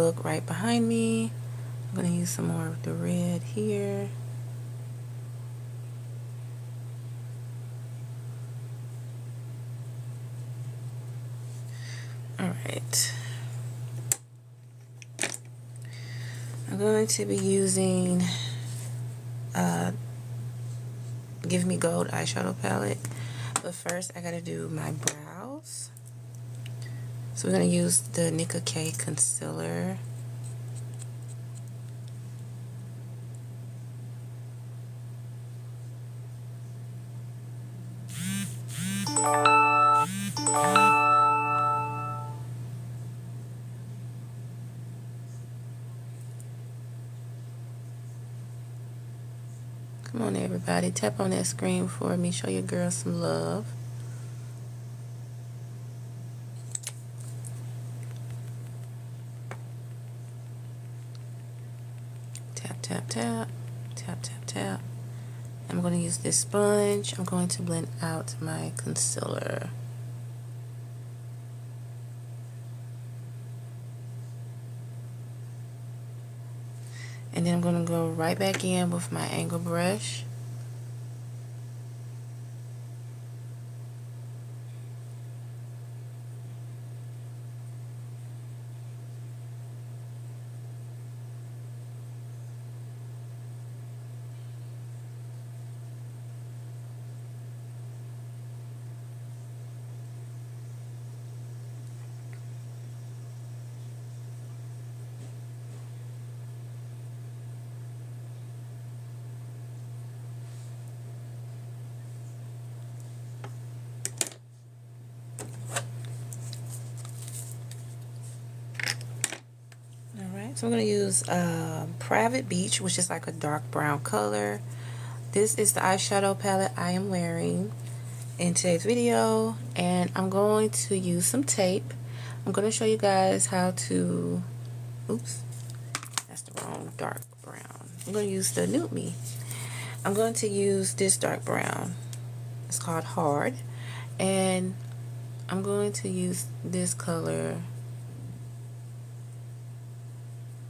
look right behind me. I'm going to use some more of the red here. Alright. I'm going to be using Give Me Gold eyeshadow palette. But first I gotta do my brows. So we're gonna use the Nicka K concealer. Come on everybody, tap on that screen for me. Show your girl some love. Tap, tap, tap. Tap, tap, tap. I'm going to use this sponge. I'm going to blend out my concealer. And then I'm going to go right back in with my angle brush. So I'm going to use Private Beach, which is like a dark brown color. This is the eyeshadow palette I am wearing in today's video, and I'm going to use some tape. I'm going to show you guys how to, oops, that's the wrong dark brown. I'm going to use the Nude Me. I'm going to use this dark brown. It's called Hard, and I'm going to use this color.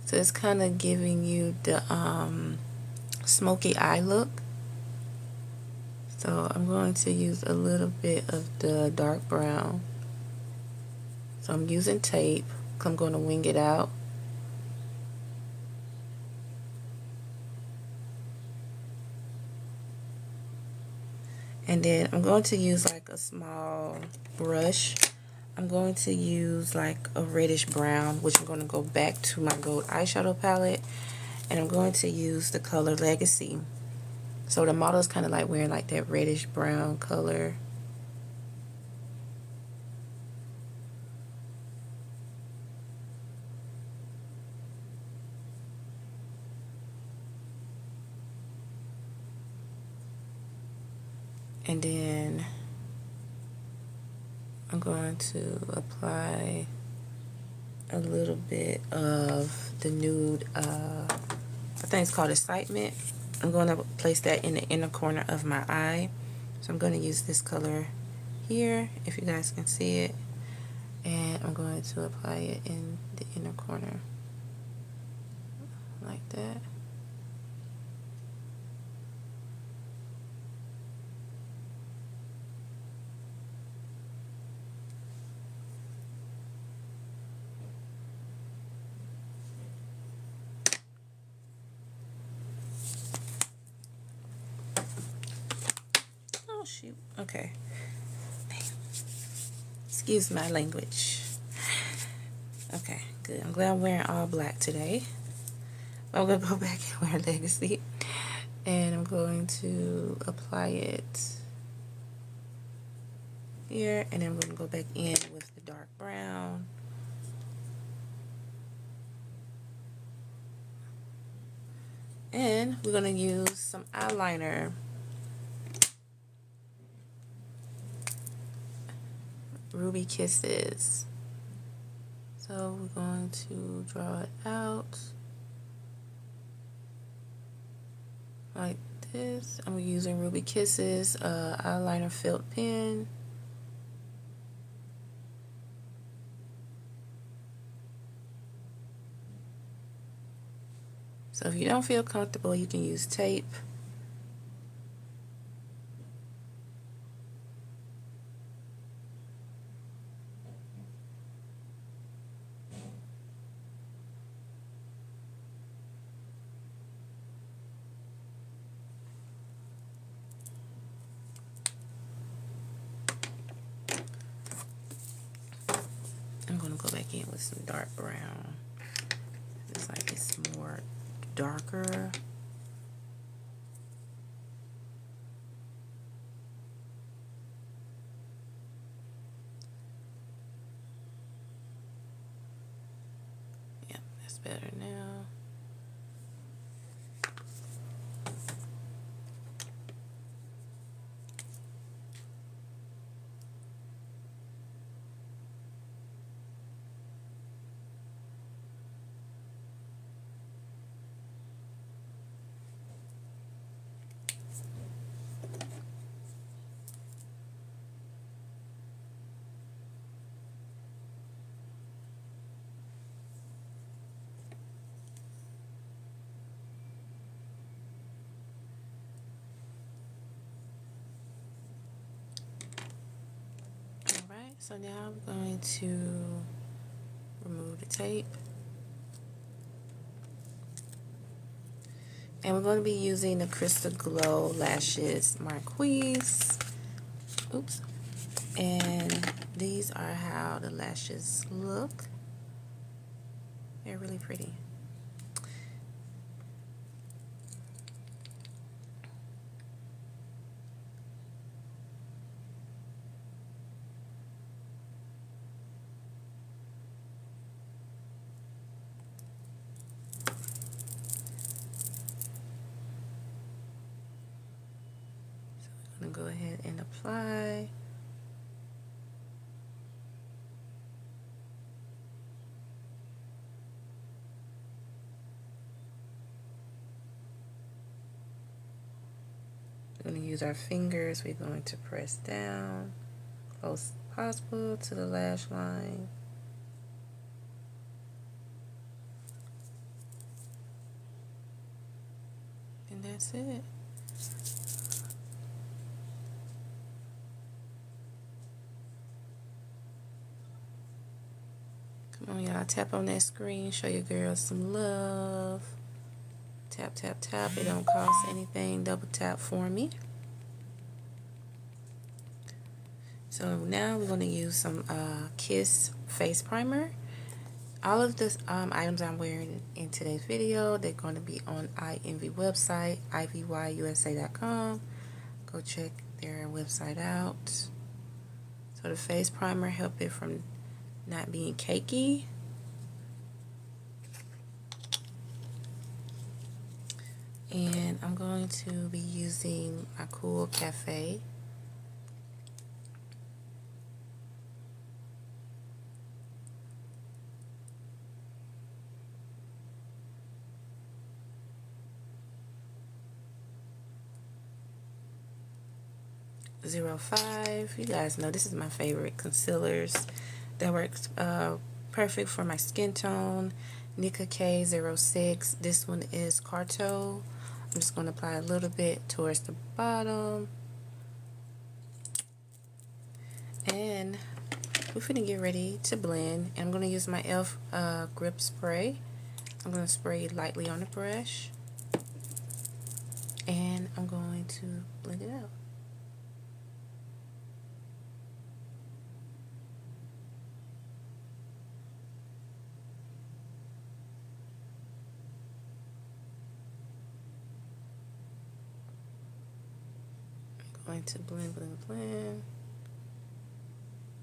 So it's kind of giving you the smoky eye look. So I'm going to use a little bit of the dark brown. So I'm using tape. I'm going to wing it out. And then I'm going to use like a small brush. I'm going to use like a reddish brown, which I'm going to go back to my gold eyeshadow palette, and I'm going to use the color Legacy. So the model is kind of like wearing like that reddish brown color. And then I'm going to apply a little bit of the nude, I think it's called Excitement. I'm going to place that in the inner corner of my eye. So I'm going to use this color here, if you guys can see it. And I'm going to apply it in the inner corner, like that. Oh shoot, okay. Excuse my language. Okay, good. I'm glad I'm wearing all black today. I'm going to go back and wear Legacy. And I'm going to apply it here. And then I'm going to go back in with the dark brown. And we're going to use some eyeliner. Ruby Kisses. So we're going to draw it out like this. I'm using Ruby Kisses eyeliner felt pen. So if you don't feel comfortable, you can use tape. I'm going to go back in with some dark brown. It's like it's more darker. Yep, that's better now. Alright, so now I'm going to remove the tape. And we're going to be using the Crystal Glow Lashes Marquise. Oops. And these are how the lashes look. They're really pretty. So I'm going to go ahead and apply. We're going to use our fingers. We're going to press down close as possible to the lash line. And that's it. Come on, y'all. Tap on that screen. Show your girls some love. Tap, tap, tap. It don't cost anything. Double tap for me. So now we're going to use some Kiss face primer. All of the items I'm wearing in today's video, they're going to be on iEnvy website, ivyusa.com. Go check their website out. So the face primer helps it from not being cakey. And I'm going to be using my Cool Cafe. .05. You guys know this is my favorite concealers. That works perfect for my skin tone. Nika K06. This one is Carto. I'm just going to apply a little bit towards the bottom. And we're finna get ready to blend. And I'm going to use my e.l.f. grip spray. I'm going to spray lightly on the brush. And I'm going to blend it out. Going to blend, blend, blend.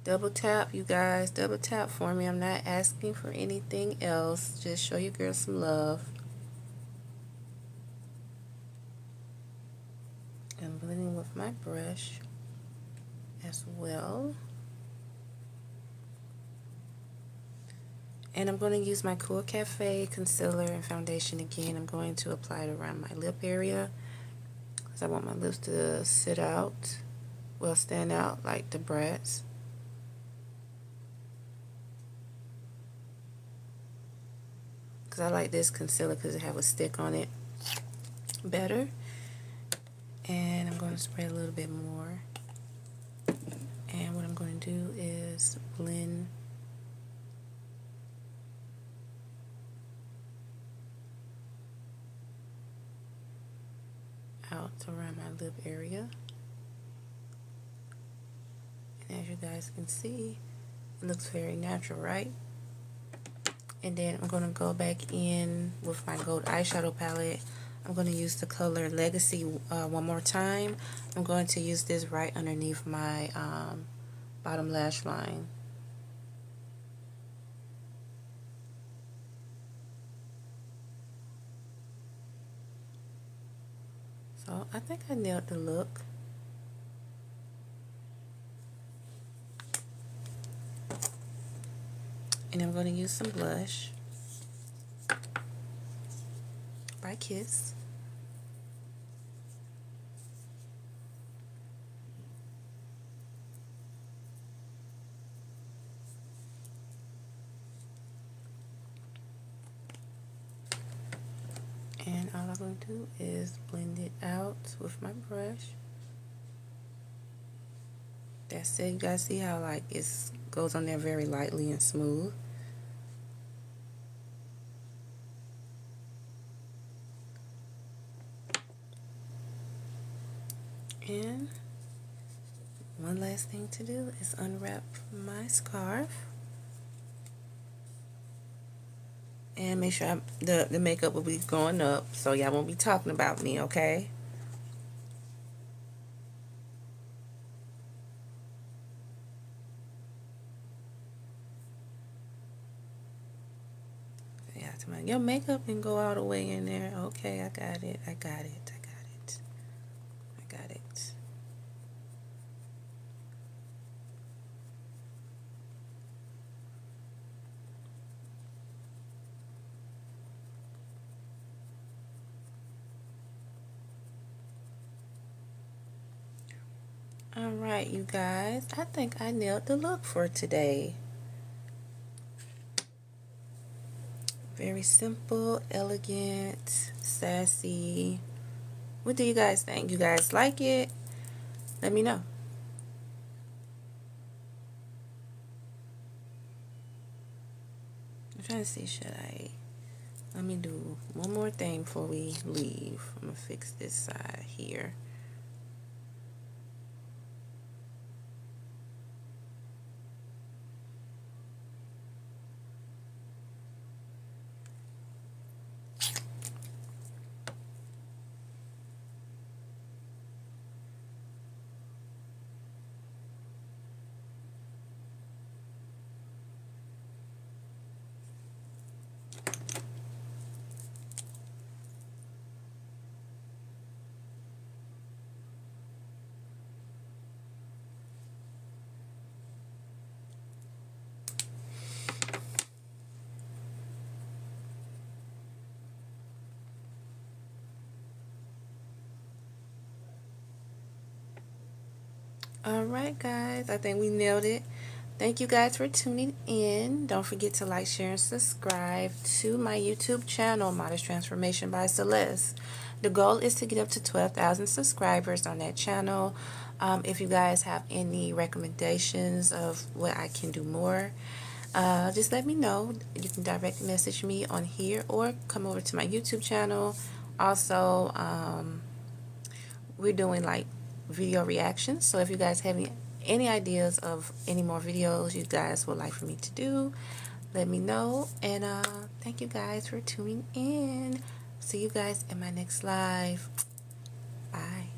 Double tap, you guys. Double tap for me. I'm not asking for anything else. Just show your girl some love. I'm blending with my brush as well. And I'm going to use my Cool Cafe concealer and foundation again. I'm going to apply it around my lip area because I want my lips to sit out, well, stand out like the brats. because I like this concealer because it have a stick on it better. And I'm going to spray a little bit more. And what I'm going to do is blend out around my lip area. And as you guys can see, it looks very natural, right? And then I'm going to go back in with my gold eyeshadow palette. I'm going to use the color Legacy one more time. I'm going to use this right underneath my bottom lash line. So I think I nailed the look. And I'm going to use some blush by Kiss. And all I'm going to do is blend it out with my brush. That's it. You guys see how like it goes on there very lightly and smooth. And one last thing to do is unwrap my scarf. And make sure the makeup will be going up so y'all won't be talking about me, okay? Yeah, your makeup can go all the way in there. Okay, I got it. I got it. I got it. I got it. Alright, you guys. I think I nailed the look for today. Very simple, elegant, sassy. What do you guys think? You guys like it? Let me know. I'm trying to see, let me do one more thing before we leave. I'm going to fix this side here. Alright guys, I think we nailed it. Thank you guys for tuning in. Don't forget to like, share, and subscribe to my YouTube channel, Modest Transformation by Celeste. The goal is to get up to 12,000 subscribers on that channel. If you guys have any recommendations of what I can do more, just let me know. You can direct message me on here or come over to my YouTube channel. Also, we're doing like video reactions, so if you guys have any ideas of any more videos you guys would like for me to do, let me know. And thank you guys for tuning in. See you guys in my next live. Bye.